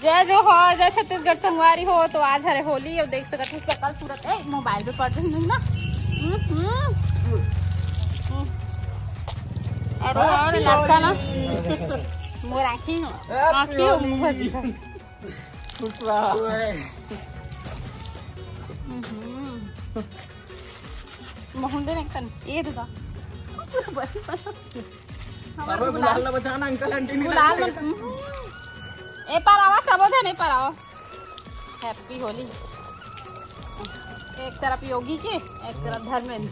जय जोहर, जय छत्तीसगढ़ संगवारी हो। तो आज हरे होली और देख सकते सकल सूरत है मोबाइल पे पढ़ रही नहीं ना। अरे लड़का ना मोर आँखी हो मुँह दिखा मोहन दे तन ये दादा गुलाल बचाना अंकल आंटी गुलाल ए पर आवा सब है नहीं पर आवा। हैप्पी होली। एक तरफ योगी के एक तरफ धर्मेंद्र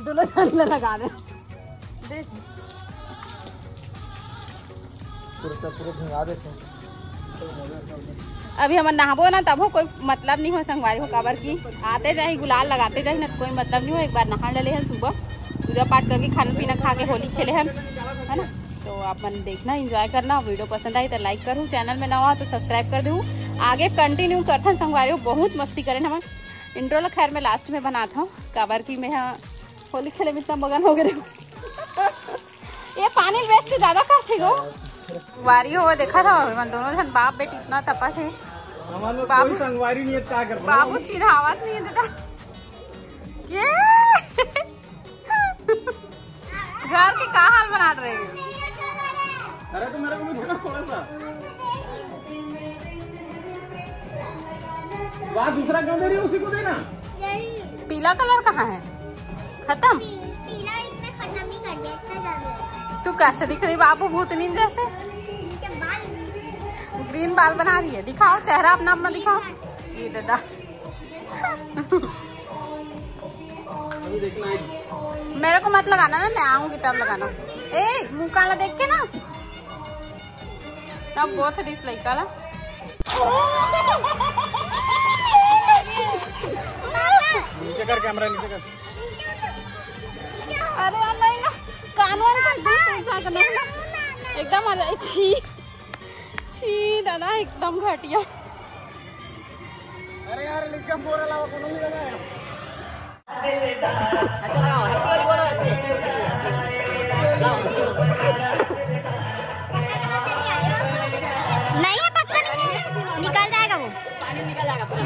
दोनों जन लगा दे। अभी हम नहाबो ना तब हो कोई मतलब नहीं हो संगवारी हो काबर की आते जाए गुलाल लगाते जाए ना कोई मतलब नहीं हो। एक बार नहा डले हैं सुबह पूजा पाठ करके खाना पीना खा के होली खेले हैं है ना। तो आप मन देखना एंजॉय करना। वीडियो पसंद आई तो लाइक करूँ, चैनल में नवा तो सब्सक्राइब कर दूँ। आगे कंटिन्यू करथन संगवारी हो बहुत मस्ती करें हम। इंट्रो ला खैर मैं लास्ट में बनाता हूँ काबर की मैं यहाँ होली खेले में इतना मगन हो गए। ये पानी वेस्ट से ज्यादा करते गो वारी हो देखा था मन दोनों जन बाप बेटी इतना तपा थे। बाबू संगवारी नहीं क्या कर बाबू चिन्हावत नहीं देता ये घर के का हाल बना रहे हैं। अरे तो मेरे को भी देना थोड़ा सा। वाह दूसरा क्यों दे रही है उसी को देना। पीला कलर कहाँ है खत्म। पीला इसमें खत्म ही कर दिया इतना ज्यादा। तू कैसे दिख रही बाबू भूतनी जैसे। ग्रीन बाल बना रही है। दिखाओ चेहरा अपना अपना दिखाओ। ये दादा देखना है। मेरे को मत लगाना ना मैं आऊंगी तब लगाना। ए मुँह काला देख के ना तब बहुत रिस लई काला। नीचे कर कैमरा नीचे कर। अरे नहीं ना कानवा का एकदम आ छी छी दादा एकदम घटिया। अरे यार लिखा बोरा लावा कोनो नहीं लगाया। अच्छा लगाओ हैप्पी होली बोलो ऐसे नहीं है पक्का नहीं निकल जाएगा वो पानी निकल जाएगा पूरा।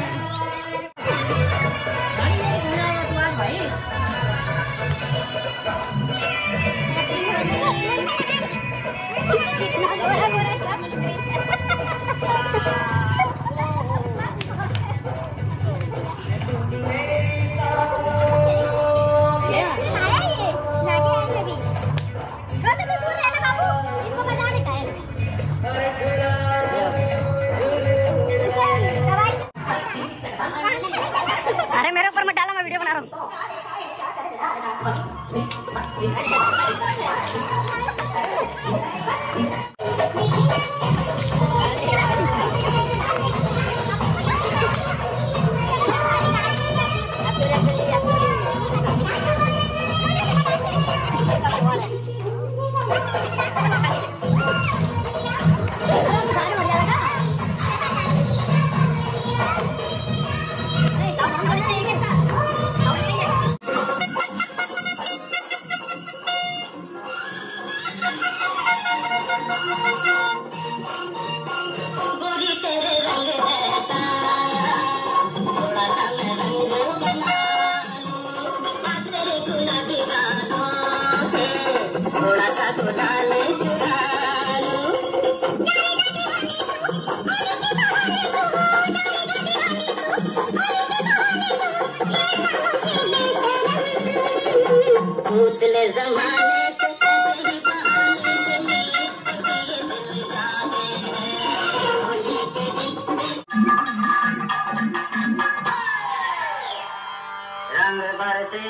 अरे मेरे ऊपर मत डाला मैं वीडियो बना रहा हूँ। पिछले जमाने से ऐसे ही बहाने से लिए दिल जाने रंग बरसे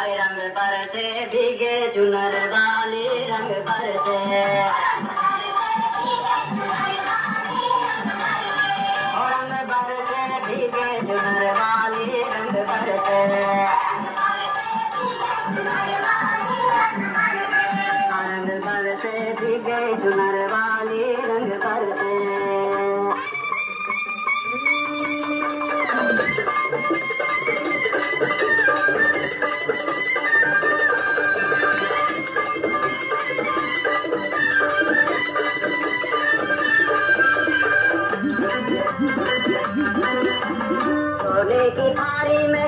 आई रंग बरसे भीगे चुनर वाली रंग बरसे रंग बरसे भीगे चुनर वाली रंग बरसे रंग बरसे भीगे चुनर वाली रंग बरसे सोने की थारी में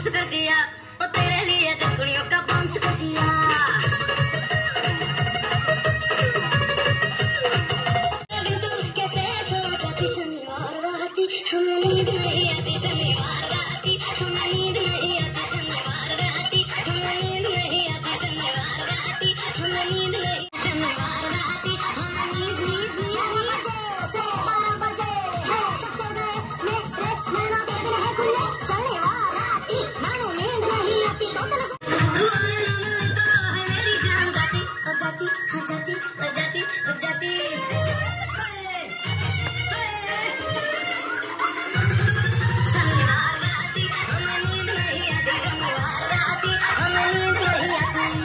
कर दिया और तेरे लिए टुकड़ियों का बम्स कर दिया। कैसे सो जाती शनिवार राती हमें नींद नहीं आती, शनिवार राती हमें नींद नहीं आती, शनिवार राती हमें नींद नहीं आती, शनिवार राती हमें नींद नहीं, शनिवार राती हमें नींद से 12 बजे है सबसे नैना देखने है खुले, शनिवार राती मानो नींद नहीं आती, मेरी जान जाती हो जाती हो जाती हो जाती हो जाती। शनिवार राती हमें नींद नहीं आती, शनिवार राती हमें नींद नहीं आती।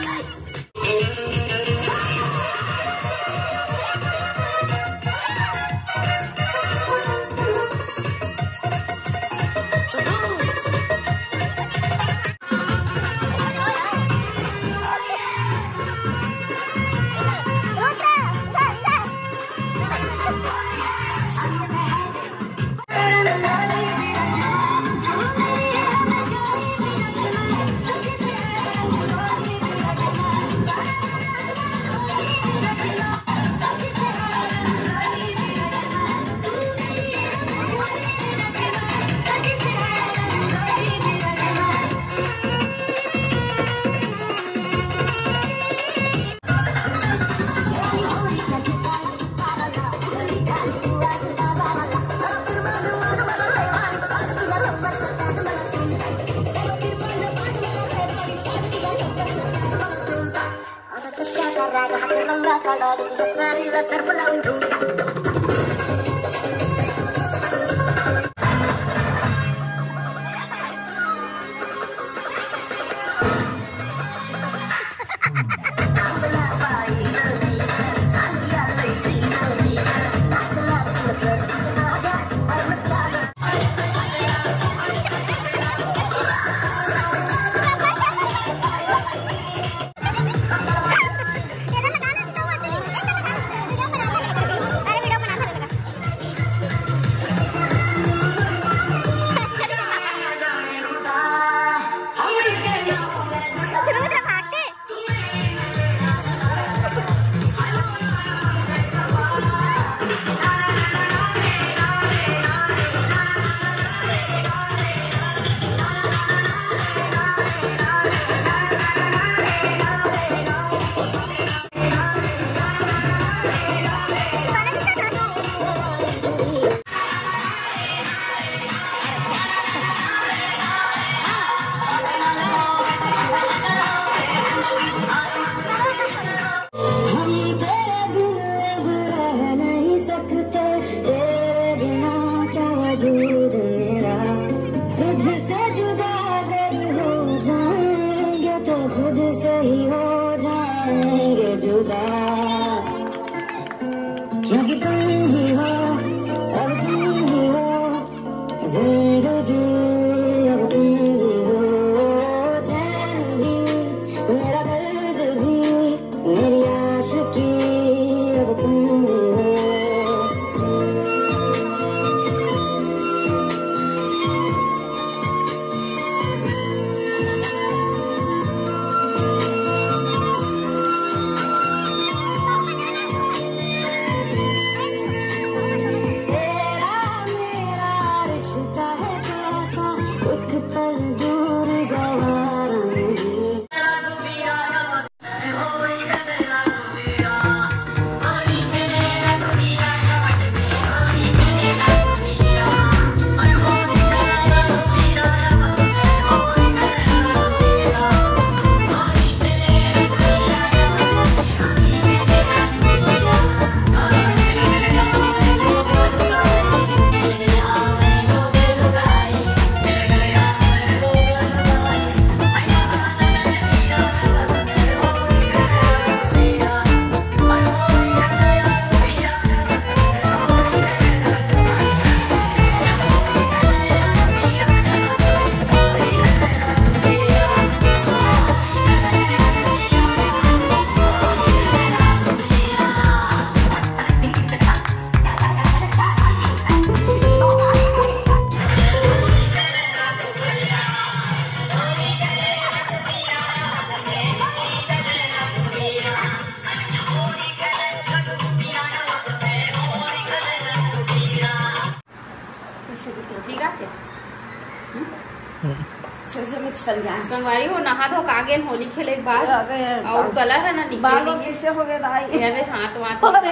में चल जाए संगवारी हो नहा धो का गए होली खेले एक बार आ गए हैं। और कलर है ना बालों निकले कैसे हो गए दाई यार हाथ वाथ अरे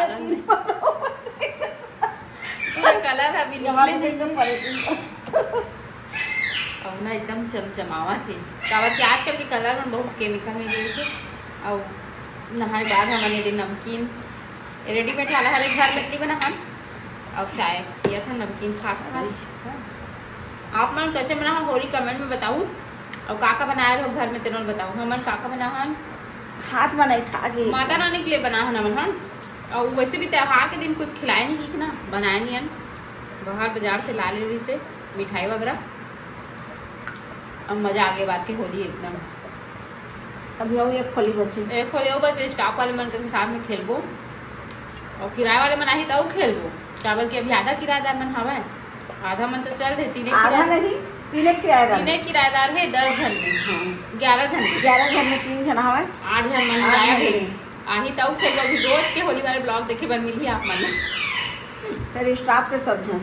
पूरा कलर अभी जवानी निकले देखने पड़ेगी और ना एकदम चमचमावा थे काबर कि आजकल के कलर में बहुत केमिकल में गए थे और नहाए बाद हमने दिन नमकीन रेडीमेड वाला हर एक घर में बना हम और चाय पिया था नमकीन खा खा आप मन कैसे बना हम होली कमेंट में बताऊँ और काका बनाए रहो घर में तेनों बताऊँ हमन काका बना हम हाथ में नहीं ठा गई माता रानी के लिए बना है नमन हम और वैसे भी त्योहार के दिन कुछ खिलाए नहीं की ना बनाए नहीं हन बाहर बाजार से ला ले से मिठाई वगैरह अब मजा आ गया बात की होली एकदम अभी और एक खोली बची एक खोले बच्चे स्टाफ वाले मन के साथ में खेलबो और किराए वाले मन आई तो खेलबो चावल के अभी आधा किराएदार मन हवा आधा मन तो चल रहे आधा नहीं तीन किराएदार तीन किराएदार है 10 जन में 11 जन में 11 जन में 3 जन हवा 8 जन मन आया है आही तो खेलबो अभी रोज के होली वाले ब्लॉग देखे बर मिली आप मन फिर स्टाफ के सब जन